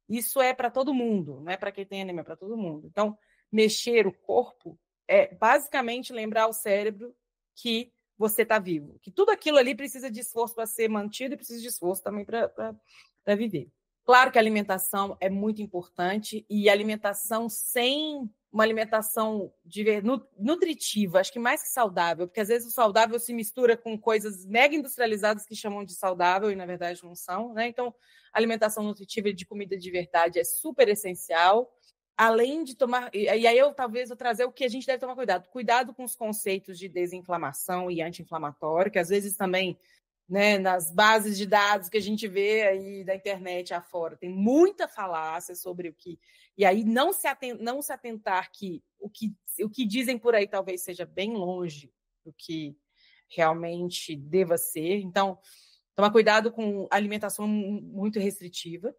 Isso é para todo mundo, não é para quem tem anemia, é para todo mundo. Então, mexer o corpo é basicamente lembrar o cérebro que você está vivo, que tudo aquilo ali precisa de esforço para ser mantido e precisa de esforço também para viver. Claro que a alimentação é muito importante e a alimentação sem uma alimentação nutritiva, acho que mais que saudável, porque às vezes o saudável se mistura com coisas mega industrializadas que chamam de saudável e na verdade não são, né? Então, alimentação nutritiva de comida de verdade é super essencial. Além de tomar... E aí eu talvez vou trazer o que a gente deve tomar cuidado. Cuidado com os conceitos de desinflamação e anti-inflamatório, que às vezes também, né, nas bases de dados que a gente vê aí da internet afora, tem muita falácia sobre o que... E aí não se atentar que o que dizem por aí talvez seja bem longe do que realmente deva ser. Então, tomar cuidado com alimentação muito restritiva.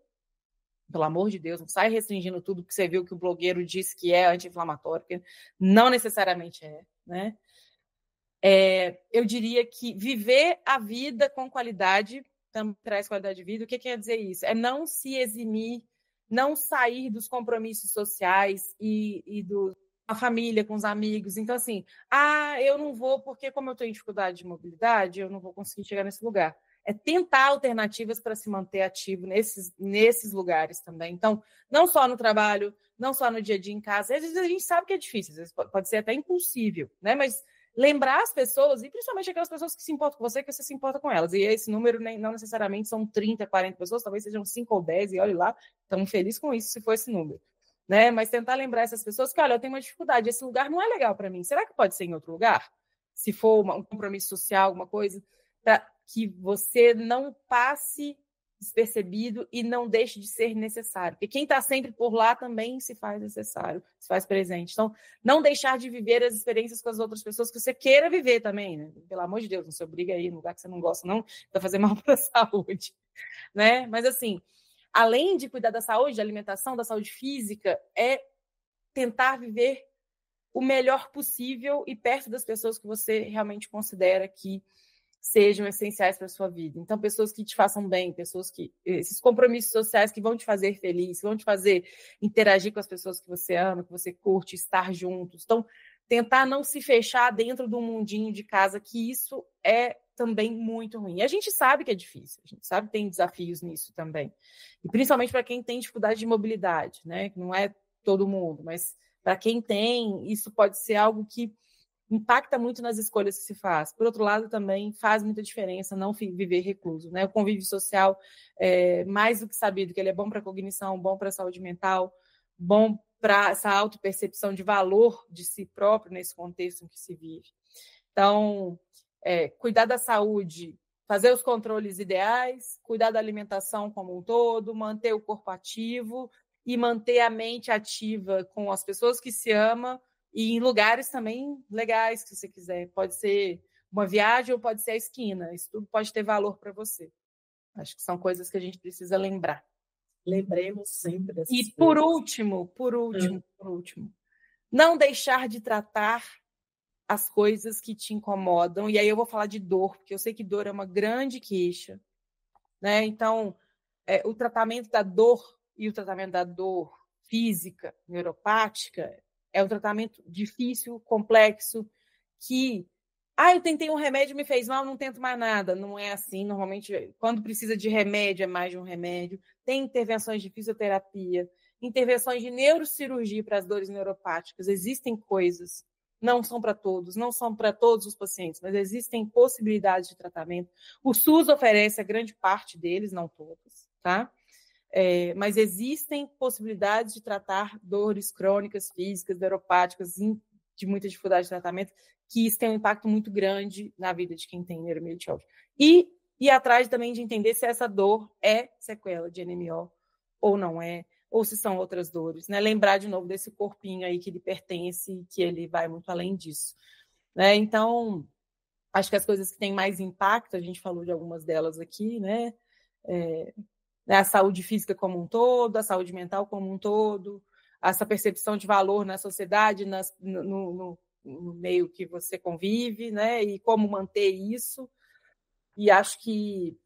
Pelo amor de Deus, não sai restringindo tudo que você viu que o blogueiro disse que é anti-inflamatório, porque não necessariamente é, né? Eu diria que viver a vida com qualidade também traz qualidade de vida. O que quer dizer isso? É não se eximir, não sair dos compromissos sociais e da família, com os amigos. Então, assim, eu não vou porque como eu tenho dificuldade de mobilidade, eu não vou conseguir chegar nesse lugar. É tentar alternativas para se manter ativo nesses lugares também. Então, não só no trabalho, não só no dia a dia em casa. Às vezes a gente sabe que é difícil, às vezes pode ser até impossível, né? Mas lembrar as pessoas, e principalmente aquelas pessoas que se importam com você, que você se importa com elas. E esse número não necessariamente são 30, 40 pessoas, talvez sejam 5 ou 10, e olhe lá, estamos felizes com isso, se for esse número. Né? Mas tentar lembrar essas pessoas que, olha, eu tenho uma dificuldade, esse lugar não é legal para mim. Será que pode ser em outro lugar? Se for um compromisso social, alguma coisa, para que você não passe despercebido e não deixe de ser necessário. Porque quem está sempre por lá também se faz necessário, se faz presente. Então, não deixar de viver as experiências com as outras pessoas que você queira viver também, né? Pelo amor de Deus, não se obriga aí no lugar que você não gosta, não, vai fazer mal para a saúde. Né? Mas, assim, além de cuidar da saúde, da alimentação, da saúde física, é tentar viver o melhor possível e perto das pessoas que você realmente considera que sejam essenciais para a sua vida. Então, pessoas que te façam bem, pessoas que... Esses compromissos sociais que vão te fazer feliz, que vão te fazer interagir com as pessoas que você ama, que você curte, estar juntos. Então, tentar não se fechar dentro de um mundinho de casa, que isso é também muito ruim. E a gente sabe que é difícil, a gente sabe que tem desafios nisso também. E principalmente para quem tem dificuldade de mobilidade, né? Que não é todo mundo, mas para quem tem, isso pode ser algo que impacta muito nas escolhas que se faz. Por outro lado, também faz muita diferença não viver recluso, né? O convívio social é mais do que sabido que ele é bom para a cognição, bom para a saúde mental, bom para essa autopercepção de valor de si próprio nesse contexto em que se vive. Então, cuidar da saúde, fazer os controles ideais, cuidar da alimentação como um todo, manter o corpo ativo e manter a mente ativa com as pessoas que se ama e em lugares também legais que você quiser. Pode ser uma viagem ou pode ser a esquina. Isso tudo pode ter valor para você. Acho que são coisas que a gente precisa lembrar. Lembremos sempre dessas coisas. E por último, não deixar de tratar as coisas que te incomodam. E aí eu vou falar de dor, porque eu sei que dor é uma grande queixa. Né? Então, o tratamento da dor e o tratamento da dor física, neuropática, é um tratamento difícil, complexo, que... eu tentei um remédio, me fez mal, não tento mais nada. Não é assim. Normalmente, quando precisa de remédio, é mais de um remédio. Tem intervenções de fisioterapia, intervenções de neurocirurgia para as dores neuropáticas. Existem coisas, não são para todos, não são para todos os pacientes, mas existem possibilidades de tratamento. O SUS oferece a grande parte deles, não todos, tá? Mas existem possibilidades de tratar dores crônicas, físicas, neuropáticas de muita dificuldade de tratamento, que isso tem um impacto muito grande na vida de quem tem neuromielitíase. E ir atrás também de entender se essa dor é sequela de NMO ou não é, ou se são outras dores, né? Lembrar de novo desse corpinho aí que ele pertence, que ele vai muito além disso, né? Então, acho que as coisas que têm mais impacto, a gente falou de algumas delas aqui, né? A saúde física como um todo, a saúde mental como um todo, essa percepção de valor na sociedade, no meio que você convive, né? E como manter isso. E acho que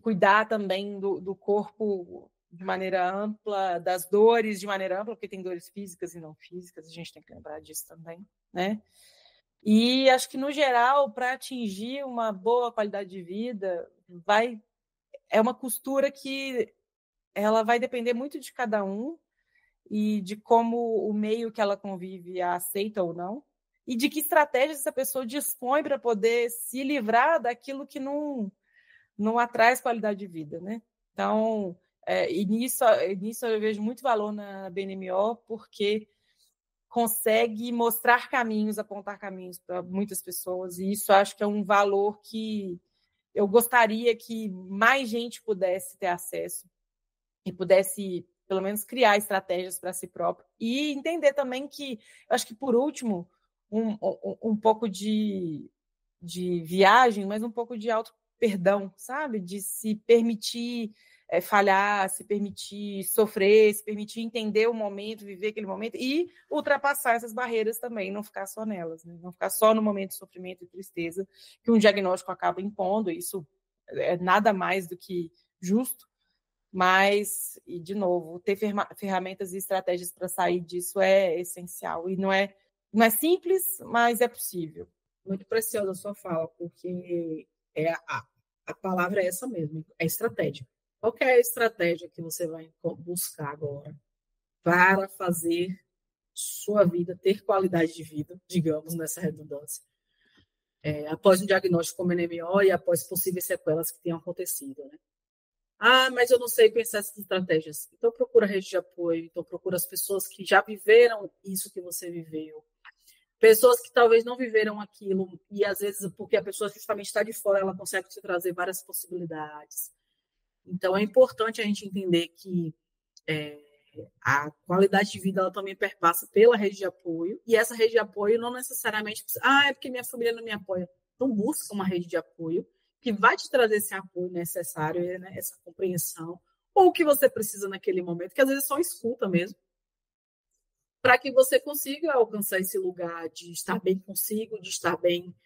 cuidar também do corpo de maneira ampla, das dores de maneira ampla, porque tem dores físicas e não físicas, a gente tem que lembrar disso também, né? E acho que, no geral, para atingir uma boa qualidade de vida, é uma costura que ela vai depender muito de cada um e de como o meio que ela convive a aceita ou não, e de que estratégias essa pessoa dispõe para poder se livrar daquilo que não traz qualidade de vida, né? Então, e nisso eu vejo muito valor na BNMO, porque consegue mostrar caminhos, apontar caminhos para muitas pessoas, e isso acho que é um valor que eu gostaria que mais gente pudesse ter acesso e pudesse, pelo menos, criar estratégias para si próprio. E entender também que, acho que, por último, um pouco de viagem, mas um pouco de auto-perdão, sabe? De se permitir falhar, se permitir sofrer, se permitir entender o momento, viver aquele momento e ultrapassar essas barreiras também, não ficar só nelas, né? Não ficar só no momento de sofrimento e tristeza que um diagnóstico acaba impondo. Isso é nada mais do que justo, mas, e de novo, ter ferramentas e estratégias para sair disso é essencial. E não é simples, mas é possível. Muito preciosa a sua fala, porque a palavra é essa mesmo, é estratégia. Qual é a estratégia que você vai buscar agora para fazer sua vida ter qualidade de vida, digamos, nessa redundância, após um diagnóstico como NMO e após possíveis sequelas que tenham acontecido, né? Ah, mas eu não sei pensar essas estratégias. Então procura a rede de apoio, então procura as pessoas que já viveram isso que você viveu. Pessoas que talvez não viveram aquilo, e às vezes, porque a pessoa justamente está de fora, ela consegue te trazer várias possibilidades. Então, é importante a gente entender que a qualidade de vida ela também perpassa pela rede de apoio, e essa rede de apoio não necessariamente, é porque minha família não me apoia. Então, busca uma rede de apoio que vai te trazer esse apoio necessário, né, essa compreensão, ou o que você precisa naquele momento, que às vezes é só escuta mesmo, para que você consiga alcançar esse lugar de estar bem consigo, de estar bem...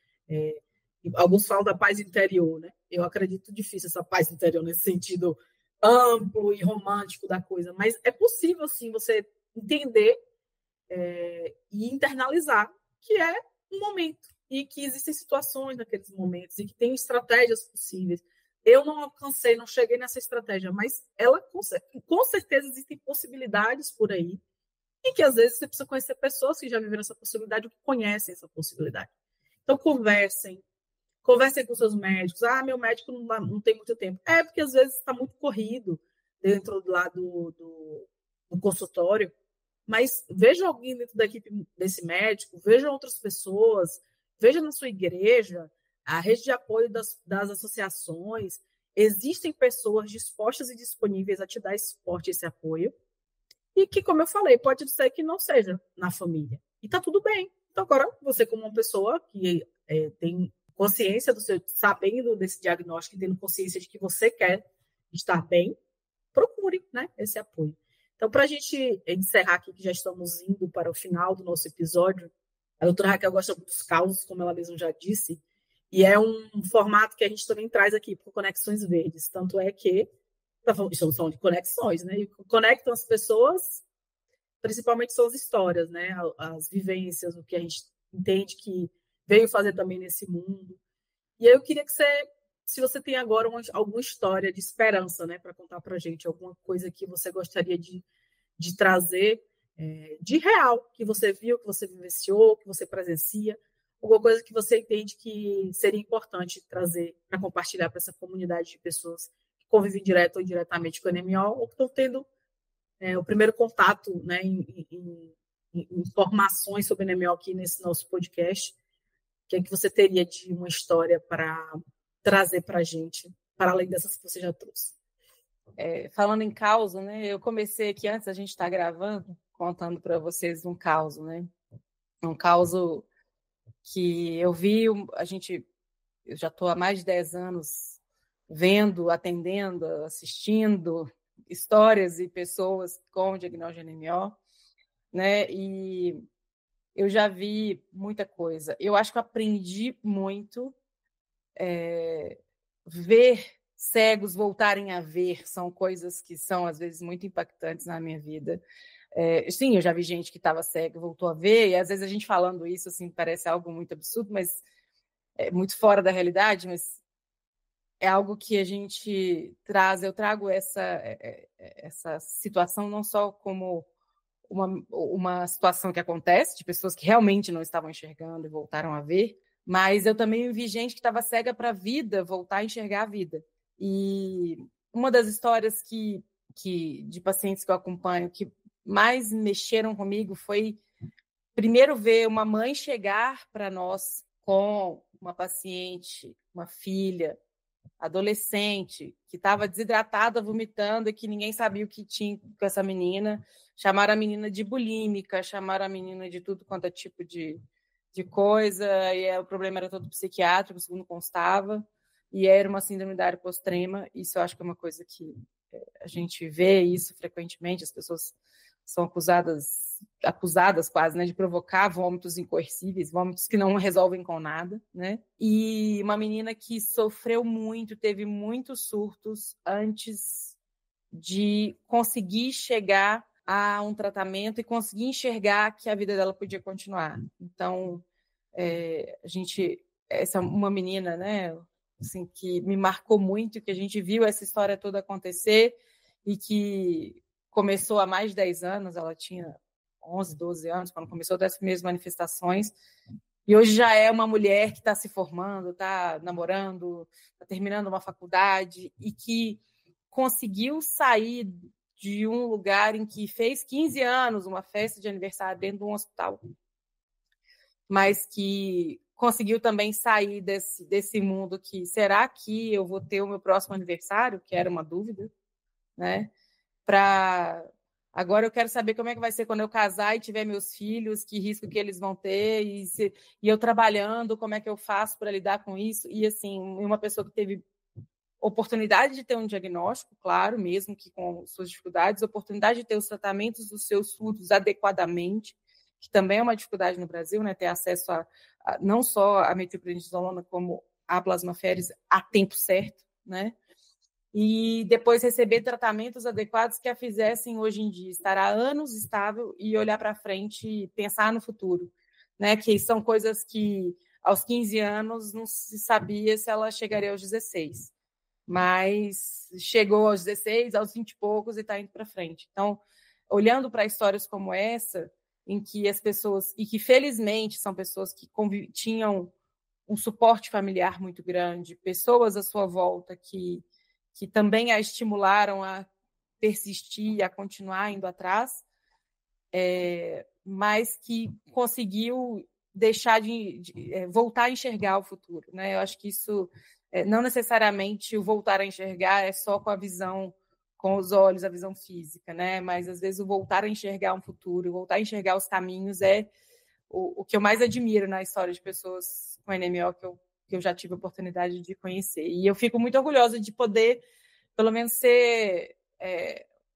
alguns falam da paz interior, né? Eu acredito difícil essa paz interior nesse sentido amplo e romântico da coisa, mas é possível, sim, você entender e internalizar que é um momento e que existem situações naqueles momentos e que tem estratégias possíveis. Eu não alcancei, não cheguei nessa estratégia, mas ela com certeza existem possibilidades por aí e que às vezes você precisa conhecer pessoas que já viveram essa possibilidade ou que conhecem essa possibilidade. Então, conversem com seus médicos. Meu médico não tem muito tempo. Porque às vezes está muito corrido dentro do consultório, mas veja alguém dentro da equipe desse médico, veja outras pessoas, veja na sua igreja, a rede de apoio das associações. Existem pessoas dispostas e disponíveis a te dar esse suporte, esse apoio, e que, como eu falei, pode ser que não seja na família. E está tudo bem. Então, agora, você como uma pessoa que tem consciência sabendo desse diagnóstico e tendo consciência de que você quer estar bem, procure, né, esse apoio. Então, para a gente encerrar aqui, que já estamos indo para o final do nosso episódio, a doutora Raquel gosta dos causos, como ela mesma já disse, e é um formato que a gente também traz aqui para Conexões Verdes. Tanto é que estamos falando de conexões, né? E conectam as pessoas, principalmente são as histórias, né? As vivências, o que a gente entende que veio fazer também nesse mundo. E aí eu queria que se você tem agora alguma história de esperança, né, para contar para a gente, alguma coisa que você gostaria de trazer de real, que você viu, que você vivenciou, que você presencia, alguma coisa que você entende que seria importante trazer para compartilhar para essa comunidade de pessoas que convivem direto ou indiretamente com o NMO ou que estão tendo o primeiro contato, né, em informações sobre anemia aqui nesse nosso podcast, o que é que você teria de uma história para trazer para a gente, para além dessas que você já trouxe? Falando em caos, né? Eu comecei aqui antes, a gente está gravando, contando para vocês um caos, né? Um caos que eu vi, eu já estou há mais de 10 anos vendo, atendendo, assistindo histórias e pessoas com diagnóstico de anemia, né? E eu já vi muita coisa. Eu acho que eu aprendi muito. Ver cegos voltarem a ver são coisas que são, às vezes, muito impactantes na minha vida. Sim, eu já vi gente que estava cega e voltou a ver, e às vezes a gente falando isso assim, parece algo muito absurdo, mas é muito fora da realidade, mas é algo que a gente traz. Eu trago essa situação não só como uma situação que acontece, de pessoas que realmente não estavam enxergando e voltaram a ver, mas eu também vi gente que estava cega para a vida voltar a enxergar a vida. E uma das histórias de pacientes que eu acompanho que mais mexeram comigo foi, primeiro, ver uma mãe chegar para nós com uma paciente, uma filha, adolescente, que estava desidratada, vomitando, e que ninguém sabia o que tinha com essa menina. Chamaram a menina de bulímica, chamaram a menina de tudo quanto é tipo de coisa, e o problema era todo psiquiátrico, segundo constava, e era uma síndrome da área pós-extrema. Isso eu acho que é uma coisa que a gente vê isso frequentemente, as pessoas são acusadas quase, né, de provocar vômitos incoercíveis, vômitos que não resolvem com nada, né? E uma menina que sofreu muito, teve muitos surtos antes de conseguir chegar a um tratamento e conseguir enxergar que a vida dela podia continuar. Então, essa é uma menina, né, assim, que me marcou muito, que a gente viu essa história toda acontecer e que começou há mais de 10 anos, ela tinha 11, 12 anos, quando começou a ter as primeiras manifestações, e hoje já é uma mulher que está se formando, está namorando, está terminando uma faculdade, e que conseguiu sair de um lugar em que fez 15 anos, uma festa de aniversário dentro de um hospital, mas que conseguiu também sair desse mundo que, será que eu vou ter o meu próximo aniversário? Que era uma dúvida, né? Agora eu quero saber como é que vai ser quando eu casar e tiver meus filhos, que risco que eles vão ter, e eu trabalhando, como é que eu faço para lidar com isso? E, assim, uma pessoa que teve oportunidade de ter um diagnóstico, claro, mesmo que com suas dificuldades, oportunidade de ter os tratamentos dos seus surtos adequadamente, que também é uma dificuldade no Brasil, né? Ter acesso a não só a metilprednisolona, como a plasmaféresis a tempo certo, né? E depois receber tratamentos adequados que a fizessem hoje em dia estar há anos estável e olhar para frente e pensar no futuro, né? Que são coisas que aos 15 anos não se sabia se ela chegaria aos 16, mas chegou aos 16, aos 20 e poucos e está indo para frente. Então, olhando para histórias como essa, em que as pessoas, e que felizmente são pessoas que tinham um suporte familiar muito grande, pessoas à sua volta que também a estimularam a persistir, a continuar indo atrás, mas que conseguiu deixar voltar a enxergar o futuro, né? Eu acho que isso, não necessariamente o voltar a enxergar é só com a visão, com os olhos, a visão física, né? Mas às vezes o voltar a enxergar um futuro, voltar a enxergar os caminhos é o que eu mais admiro na história de pessoas com NMO que eu já tive a oportunidade de conhecer. E eu fico muito orgulhosa de poder, pelo menos, ser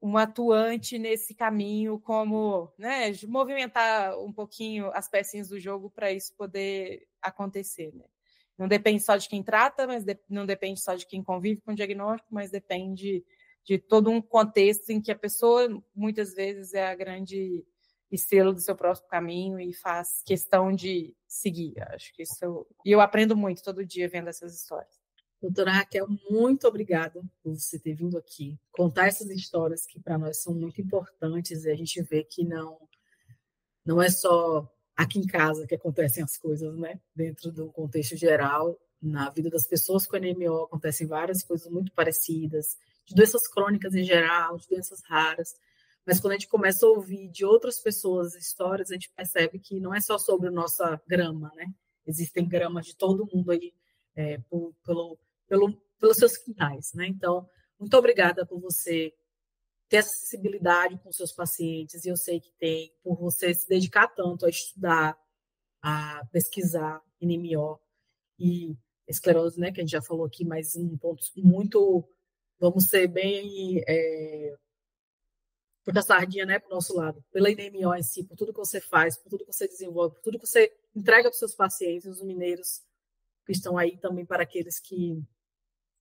um atuante nesse caminho, como, né, movimentar um pouquinho as pecinhas do jogo para isso poder acontecer, né? Não depende só de quem trata, mas não depende só de quem convive com o diagnóstico, mas depende de todo um contexto em que a pessoa, muitas vezes, é a grande estrela do seu próximo caminho e faz questão de seguir. Acho que isso eu aprendo muito todo dia vendo essas histórias. Doutora Raquel, muito obrigada por você ter vindo aqui contar essas histórias que para nós são muito importantes, e a gente vê que não é só aqui em casa que acontecem as coisas, né? Dentro do contexto geral, na vida das pessoas com NMO acontecem várias coisas muito parecidas, de doenças crônicas em geral, de doenças raras, Mas quando a gente começa a ouvir de outras pessoas histórias, a gente percebe que não é só sobre a nossa grama, né? Existem gramas de todo mundo aí pelos seus quintais, né? Então, muito obrigada por você ter essa sensibilidade com seus pacientes, e eu sei que tem, por você se dedicar tanto a estudar, a pesquisar NMO e esclerose, né, que a gente já falou aqui, mas um ponto muito, vamos ser bem puxa a sardinha, né, para o nosso lado, pela NMO em si, por tudo que você faz, por tudo que você desenvolve, por tudo que você entrega para os seus pacientes, os mineiros que estão aí também, para aqueles que,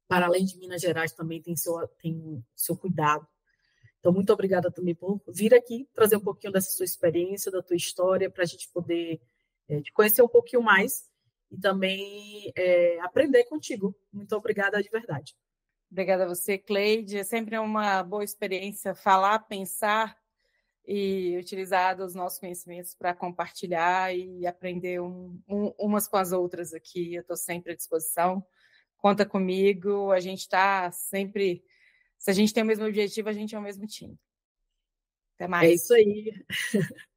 para além de Minas Gerais, também tem seu cuidado. Então, muito obrigada também por vir aqui, trazer um pouquinho dessa sua experiência, da tua história, para a gente poder te conhecer um pouquinho mais e também aprender contigo. Muito obrigada de verdade. Obrigada a você, Cleide. É sempre uma boa experiência falar, pensar e utilizar os nossos conhecimentos para compartilhar e aprender umas com as outras aqui. Eu estou sempre à disposição. Conta comigo. A gente está sempre... Se a gente tem o mesmo objetivo, a gente é o mesmo time. Até mais. É isso aí.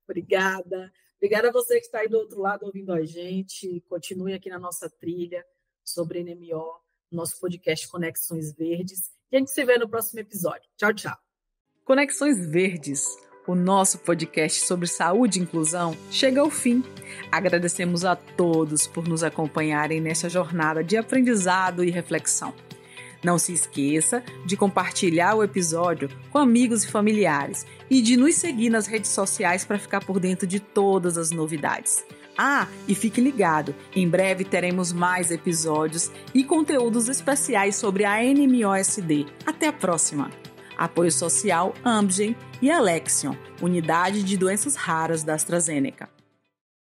Obrigada. Obrigada a você que está aí do outro lado ouvindo a gente. Continue aqui na nossa trilha sobre NMO, nosso podcast Conexões Verdes. E a gente se vê no próximo episódio. Tchau, tchau. Conexões Verdes, o nosso podcast sobre saúde e inclusão, chega ao fim. Agradecemos a todos por nos acompanharem nessa jornada de aprendizado e reflexão. Não se esqueça de compartilhar o episódio com amigos e familiares e de nos seguir nas redes sociais para ficar por dentro de todas as novidades. E fique ligado, em breve teremos mais episódios e conteúdos especiais sobre a NMOSD. Até a próxima! Apoio Social Amgen e Alexion, Unidade de Doenças Raras da AstraZeneca.